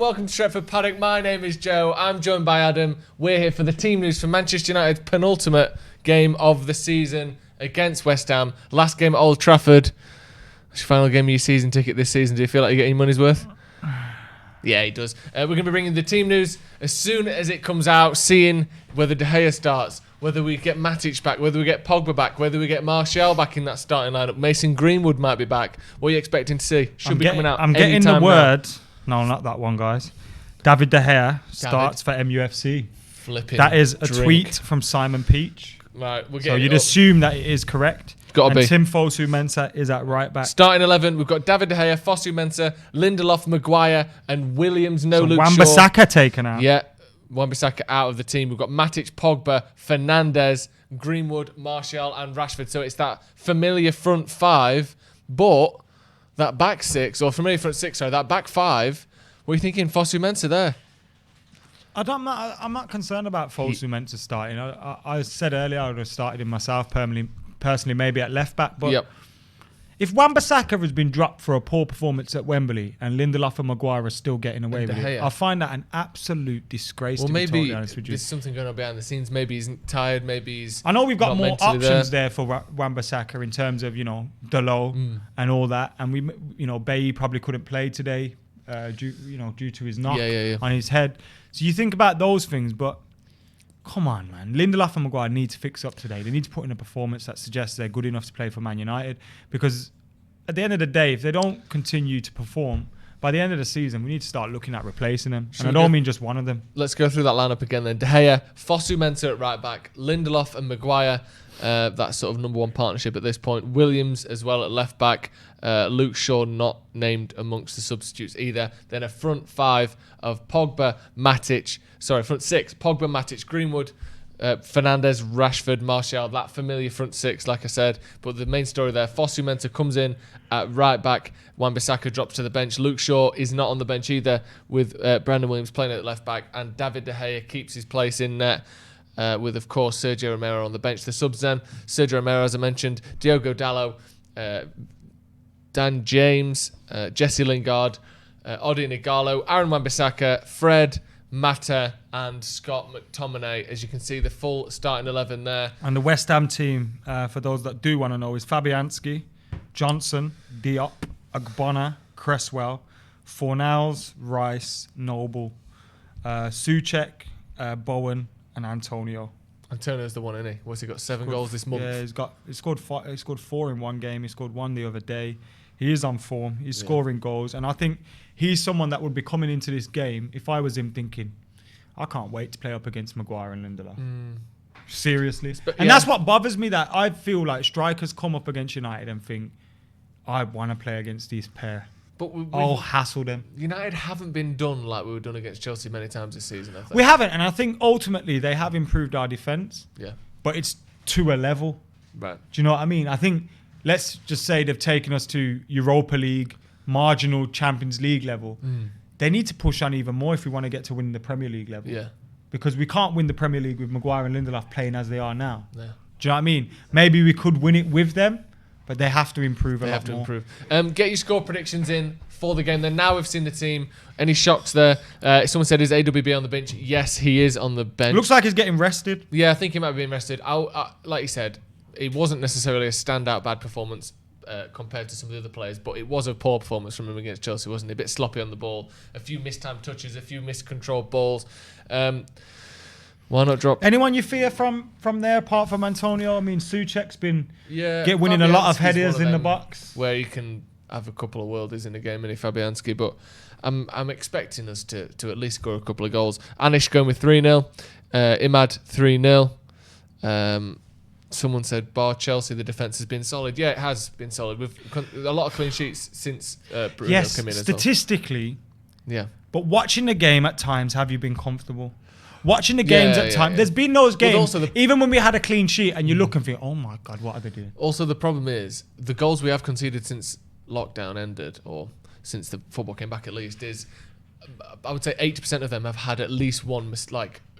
welcome to Stretford Paddock. My name is Joe. I'm joined by Adam. We're here for the team news for Manchester United's penultimate game of the season against West Ham. Last game at Old Trafford. It's your final game of your season ticket this season. Do you feel like you're getting your money's worth? Yeah, he does. We're going to be bringing the team news as soon as it comes out, seeing whether De Gea starts, whether we get Matic back, whether we get Pogba back, whether we get Martial back in that starting lineup. Mason Greenwood might be back. What are you expecting to see? Coming out. I'm getting the word. No, not that one, guys. David De Gea starts for MUFC. Flipping. That is a tweet from Simon Peach. Right, so you'd assume that it is correct. Got to be. Tim Fosu-Mensah is at right back. Starting 11, we've got David De Gea, Fosu-Mensah, Lindelof, Maguire, and Williams. No Luke Shaw. Wan-Bissaka taken out. Yeah, Wan-Bissaka out of the team. We've got Matic, Pogba, Fernandes, Greenwood, Martial, and Rashford. So it's that familiar front five, but that back six, or familiar front six, sorry, that back five. What are you thinking, Fosu-Mensah there? I'm not concerned about Fosu-Mensah starting. I said earlier I would have started him myself personally, maybe at left back. But if Wan-Bissaka has been dropped for a poor performance at Wembley and Lindelof and Maguire are still getting away with it, I find that an absolute disgrace. Well, to maybe be totally honest with you. There's something going on behind the scenes. Maybe he's tired. Maybe he's. I know we've got more options there for Wan-Bissaka in terms of Dalot and all that, and Bailly probably couldn't play today due to his knock on his head. So you think about those things, but come on, man. Lindelof and Maguire need to fix up today. They need to put in a performance that suggests they're good enough to play for Man United, because at the end of the day, if they don't continue to perform, by the end of the season, we need to start looking at replacing them. And I don't mean just one of them. Let's go through that lineup again then. De Gea, Fosu-Mensah at right back, Lindelof and Maguire. That sort of number one partnership at this point. Williams as well at left back. Luke Shaw not named amongst the substitutes either. Then a front five of front six, Pogba, Matic, Greenwood, Fernandes, Rashford, Martial. That familiar front six, like I said. But the main story there, Fosu-Mensah comes in at right back. Wan-Bissaka drops to the bench. Luke Shaw is not on the bench either, with Brandon Williams playing at left back. And David De Gea keeps his place in net. With, of course, Sergio Romero on the bench. The subs then, Sergio Romero, as I mentioned, Diogo Dalot, Dan James, Jesse Lingard, Odi Nigalo, Aaron Wan-Bissaka, Fred, Mata, and Scott McTominay. As you can see, the full starting 11 there. And the West Ham team, for those that do want to know, is Fabianski, Johnson, Diop, Agbona, Cresswell, Fornals, Rice, Noble, Souček, Bowen, and Antonio. Antonio's the one, isn't he? What's he got? 7 goals this month? Yeah, he scored 4 in one game. He scored 1 the other day. He is on form. He's scoring goals. And I think he's someone that would be coming into this game, if I was him, thinking, I can't wait to play up against Maguire and Lindelof. Seriously. And that's what bothers me, that I feel like strikers come up against United and think, I want to play against these pair. But I'll hassle them. United haven't been done like we were done against Chelsea many times this season, I think. We haven't, and I think ultimately they have improved our defence. Yeah. But it's to a level. Right. Do you know what I mean? I think, let's just say they've taken us to Europa League, marginal Champions League level. They need to push on even more if we want to get to win the Premier League level. Yeah. Because we can't win the Premier League with Maguire and Lindelof playing as they are now. Yeah. Do you know what I mean? Maybe we could win it with them, but they have to improve a lot more. They have to improve. Get your score predictions in for the game. Then now we've seen the team. Any shocks there? Someone said, is AWB on the bench? Yes, he is on the bench. Looks like he's getting rested. Yeah, I think he might be being rested. Like you said, it wasn't necessarily a standout bad performance compared to some of the other players, but it was a poor performance from him against Chelsea, wasn't it? A bit sloppy on the ball, a few mistimed touches, a few miscontrolled balls. Why not drop? Anyone you fear from there apart from Antonio? I mean, Souček's been winning a Fabianski's lot of headers in the box, where you can have a couple of worldies in a game, and Fabianski. But I'm expecting us to at least score a couple of goals. Anish going with 3-0, Imad 3-0. Someone said, bar Chelsea, the defence has been solid. Yeah, it has been solid. We've a lot of clean sheets since Bruno came in as well. Statistically. Yeah. But watching the game at times, have you been comfortable? Watching the games at times, there's been those games, even when we had a clean sheet and you look and think, oh my God, what are they doing? Also, the problem is, the goals we have conceded since lockdown ended, or since the football came back at least, is, I would say 80% of them have had at least one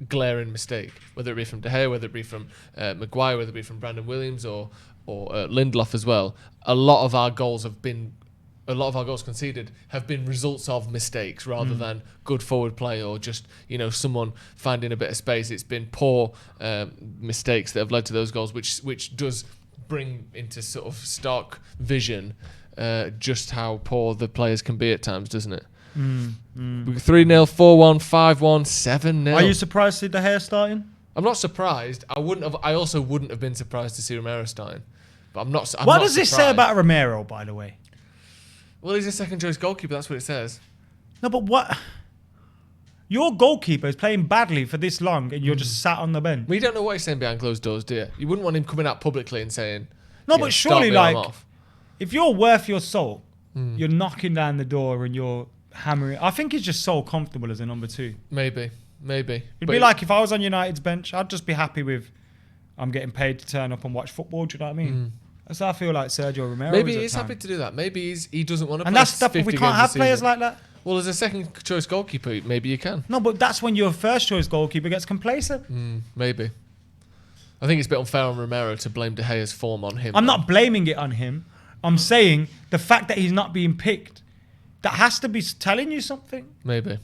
glaring mistake, whether it be from De Gea, whether it be from Maguire, whether it be from Brandon Williams or Lindelof as well. A lot of our goals have been a lot of our goals conceded have been results of mistakes rather than good forward play or just, someone finding a bit of space. It's been poor mistakes that have led to those goals, which does bring into sort of stark vision just how poor the players can be at times, doesn't it? 3-0, 4-1, 5-1, 7-0. Are you surprised to see De Gea starting? I'm not surprised. I also wouldn't have been surprised to see Romero starting. But I'm not. What does this say about Romero, by the way? Well, he's a second choice goalkeeper. That's what it says. No, but what? Your goalkeeper is playing badly for this long, and you're just sat on the bench. We don't know what he's saying behind closed doors, do you? You wouldn't want him coming out publicly and saying. No, but surely, if you're worth your salt, you're knocking down the door and you're hammering. I think he's just so comfortable as a number 2. Maybe. It'd be like if I was on United's bench, I'd just be happy with I'm getting paid to turn up and watch football. Do you know what I mean? That's how I feel like Sergio Romero. Maybe he's happy to do that. Maybe he doesn't want to. And that's stuff we can't have players like that. Well, as a second choice goalkeeper, maybe you can. No, but that's when your first choice goalkeeper gets complacent. Maybe. I think it's a bit unfair on Romero to blame De Gea's form on him. I'm not blaming it on him. I'm saying the fact that he's not being picked, that has to be telling you something. Maybe.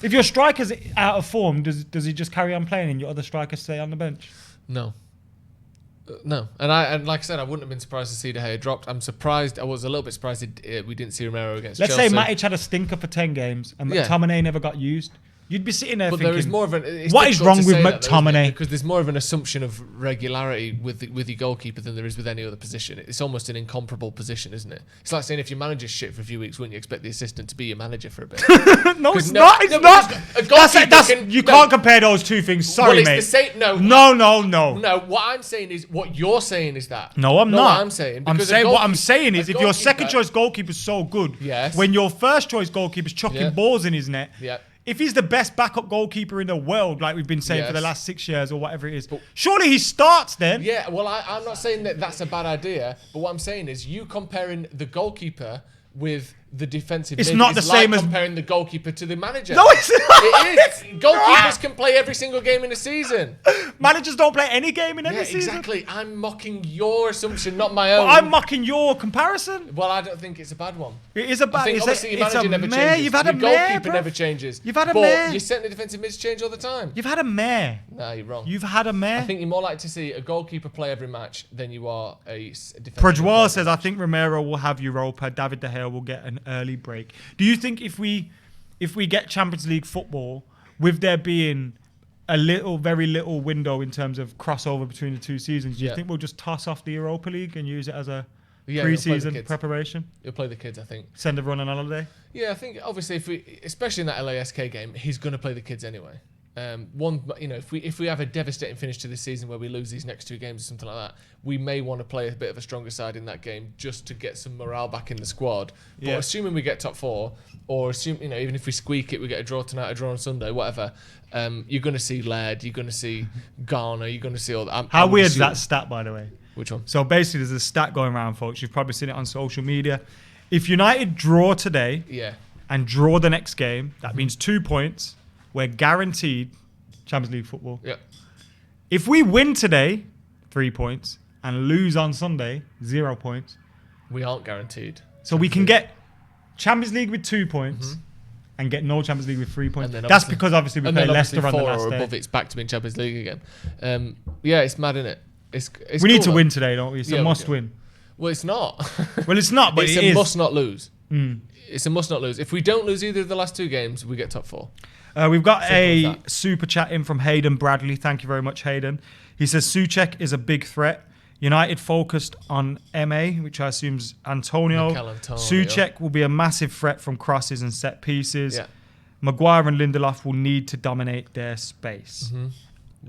If your striker's out of form, does he just carry on playing and your other strikers stay on the bench? No. No. And like I said, I wouldn't have been surprised to see De Gea dropped. I'm surprised. I was a little bit surprised we didn't see Romero against Chelsea. Let's say Matic had a stinker for 10 games and McTominay never got used. You'd be sitting there thinking, there is more of an, what is wrong with McTominay? Because there's more of an assumption of regularity with your goalkeeper than there is with any other position. It's almost an incomparable position, isn't it? It's like saying if your manager's shit for a few weeks, wouldn't you expect the assistant to be your manager for a bit? No, it's not. It's not. You can't compare those two things. Sorry, mate. It's the same. No. No. What I'm saying is, what you're saying is that. No, I'm not. What I'm saying. What I'm saying is, if your second choice goalkeeper's so good, when your first choice goalkeeper's chucking balls in his net. If he's the best backup goalkeeper in the world, like we've been saying for the last 6 years or whatever it is, surely he starts then. Yeah, well, I'm not saying that that's a bad idea, but what I'm saying is you comparing the goalkeeper with the defensive it's not the same as comparing the goalkeeper to the manager. No, it's not. It is. Goalkeepers can play every single game in a season. Managers don't play any game in any season. Exactly. I'm mocking your assumption, not my own. Well, I'm mocking your comparison. Well, I don't think it's a bad one. It is a bad. Obviously, your manager never changes. You've had your a mare, goalkeeper never changes. You've had a mare. Your centre defensive mids change all the time. You've had a mare. No, you're wrong. You've had a mare. I think you're more likely to see a goalkeeper play every match than you are a defensive. Prajois says, I think Romero will have Europa. David De Gea will get an early break. Do you think if we get Champions League football, with there being a very little window in terms of crossover between the two seasons, do you think we'll just toss off the Europa League and use it as a pre-season preparation? You'll play the kids, I think. Send everyone on holiday? Yeah, I think obviously especially in that LASK game, he's going to play the kids anyway. If we have a devastating finish to this season where we lose these next 2 games or something like that, we may want to play a bit of a stronger side in that game just to get some morale back in the squad. But assuming we get top 4, or even if we squeak it, we get a draw tonight, a draw on Sunday, whatever. You're going to see Laird, you're going to see Garner, you're going to see all that. How weird is that stat, by the way? Which one? So basically, there's a stat going around, folks. You've probably seen it on social media. If United draw today, and draw the next game, that means 2 points. We're guaranteed Champions League football. Yeah. If we win today, 3 points, and lose on Sunday, 0 points. We aren't guaranteed. So we can get Champions League with 2 points and get no Champions League with 3 points. That's because obviously we play Leicester on the last day. Above, it's back to being Champions League again. It's mad, isn't it? It's we need to win today, don't we? It's a must win. Well, it's not. Well, it's not, but it's a must not lose. It's a must not lose. If we don't lose either of the last 2 games, we get top 4. We've got a super chat in from Hayden Bradley. Thank you very much, Hayden. He says Souček is a big threat. United focused on MA, which I assume is Antonio. Souček will be a massive threat from crosses and set pieces. Yeah. Maguire and Lindelof will need to dominate their space.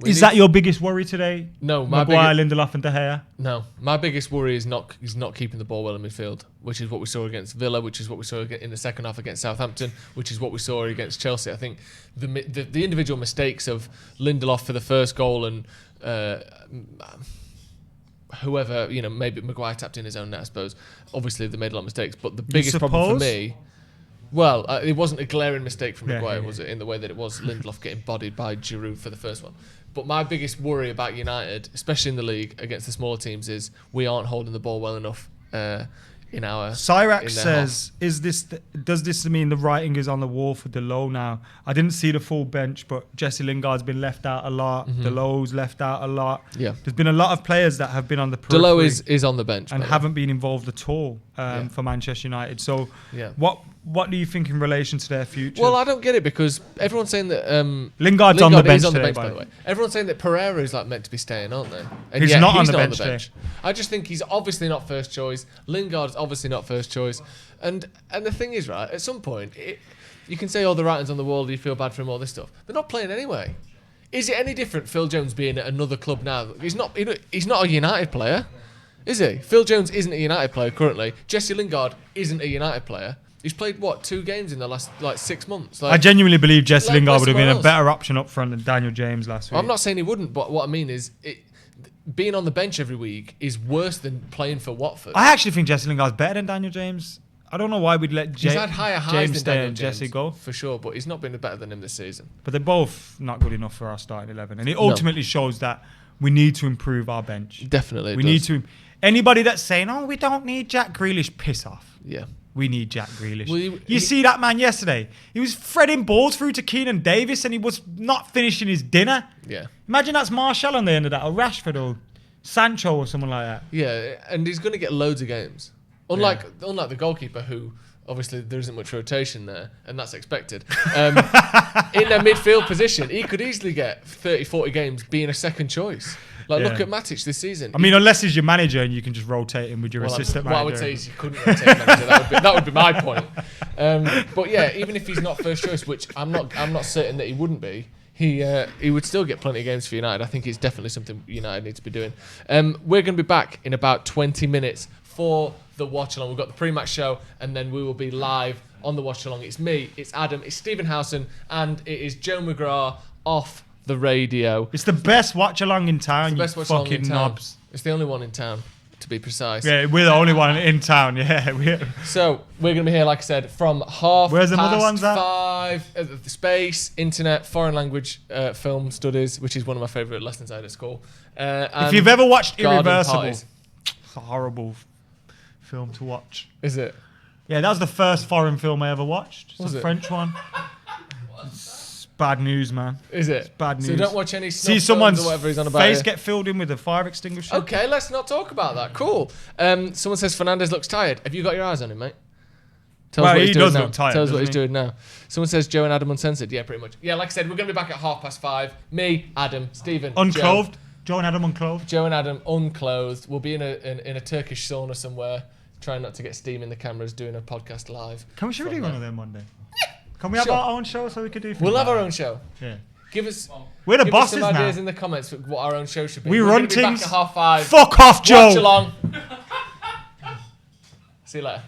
Is that your biggest worry today? No, Maguire, Lindelof, and De Gea. No, my biggest worry is not keeping the ball well in midfield, which is what we saw against Villa, which is what we saw in the second half against Southampton, which is what we saw against Chelsea. I think the individual mistakes of Lindelof for the first goal and whoever, maybe Maguire tapped in his own net, I suppose. Obviously, they made a lot of mistakes, but the biggest problem for me. Well, it wasn't a glaring mistake from Maguire, was it? In the way that it was Lindelof getting bodied by Giroud for the first one. But my biggest worry about United, especially in the league against the smaller teams, is we aren't holding the ball well enough in our. Cyrax says, does this mean the writing is on the wall for Delo now? I didn't see the full bench, but Jesse Lingard's been left out a lot. Delo's left out a lot. Yeah. There's been a lot of players that have been on the periphery. Delo is on the bench. And haven't been involved at all for Manchester United. So yeah. What do you think in relation to their future? Well, I don't get it because everyone's saying that Lingard on the bench today, by the way. Everyone's saying that Pereira is like meant to be staying, aren't they? And he's not on the bench today. I just think he's obviously not first choice. Lingard's obviously not first choice. And the thing is, right, at some point, you can say, oh, the writing's on the wall, do you feel bad for him, all this stuff. They're not playing anyway. Is it any different, Phil Jones being at another club now? He's not a United player, is he? Phil Jones isn't a United player currently. Jesse Lingard isn't a United player. He's played, 2 games in the last 6 months? I genuinely believe Jesse Lingard would have been a better option up front than Daniel James last week. I'm not saying he wouldn't, but what I mean is being on the bench every week is worse than playing for Watford. I actually think Jesse Lingard's better than Daniel James. I don't know why we'd let he's had higher highs James stay and Jesse go. For sure, but he's not been better than him this season. But they're both not good enough for our starting 11. And it ultimately shows that we need to improve our bench. Definitely. We need to. Anybody that's saying, oh, we don't need Jack Grealish, piss off. Yeah. We need Jack Grealish. Well, you see that man yesterday? He was threading balls through to Keenan Davis and he was not finishing his dinner. Yeah. Imagine that's Martial on the end of that, or Rashford, or Sancho, or someone like that. Yeah, and he's going to get loads of games. Unlike the goalkeeper, who obviously there isn't much rotation there, and that's expected. In a midfield position, he could easily get 30, 40 games being a second choice. Look at Matic this season. I mean, unless he's your manager and you can just rotate him with your assistant manager. What I would say is you couldn't rotate manager. That would be my point. But yeah, even if he's not first choice, which I'm not certain that he wouldn't be, he would still get plenty of games for United. I think it's definitely something United need to be doing. We're going to be back in about 20 minutes for the watch along. We've got the pre-match show, and then we will be live on the watch along. It's me, it's Adam, it's Stephen Howson, and it is Joe McGrath off the radio. It's the best watch along in town. It's the best watch along in town. Knobs. It's the only one in town, to be precise. Yeah, we're the only one in town. Yeah. So we're going to be here, like I said, from half. Where's the other ones at? 5. The space, internet, foreign language, film studies, which is one of my favourite lessons I had at school. If you've ever watched Irreversible, parties. It's a horrible film to watch. Is it? Yeah, that was the first foreign film I ever watched. It's a French one. It's bad news, man. Is it? It's bad news. So you don't watch any See someone's face get filled in with a fire extinguisher. Okay, let's not talk about that. Cool. Someone says Fernandes looks tired. Have you got your eyes on him, mate? Tell us what he he's doing does now. look tired. Tell us what he's doing now. Someone says Joe and Adam uncensored. Yeah, pretty much. Yeah, like I said, we're going to be back at 5:30. Me, Adam, Stephen, unclothed. Joe and Adam unclothed. Joe and Adam unclothed. We'll be in a Turkish sauna somewhere, trying not to get steam in the cameras, doing a podcast live. Should we do one of them one day? Can we have our own show so we could do? We'll have our own show. Yeah. Give us. We're the bosses some now. ideas in the comments for what our own show should be. We run things. Back at 5:30. Fuck off, Joe. Watch along. See you later.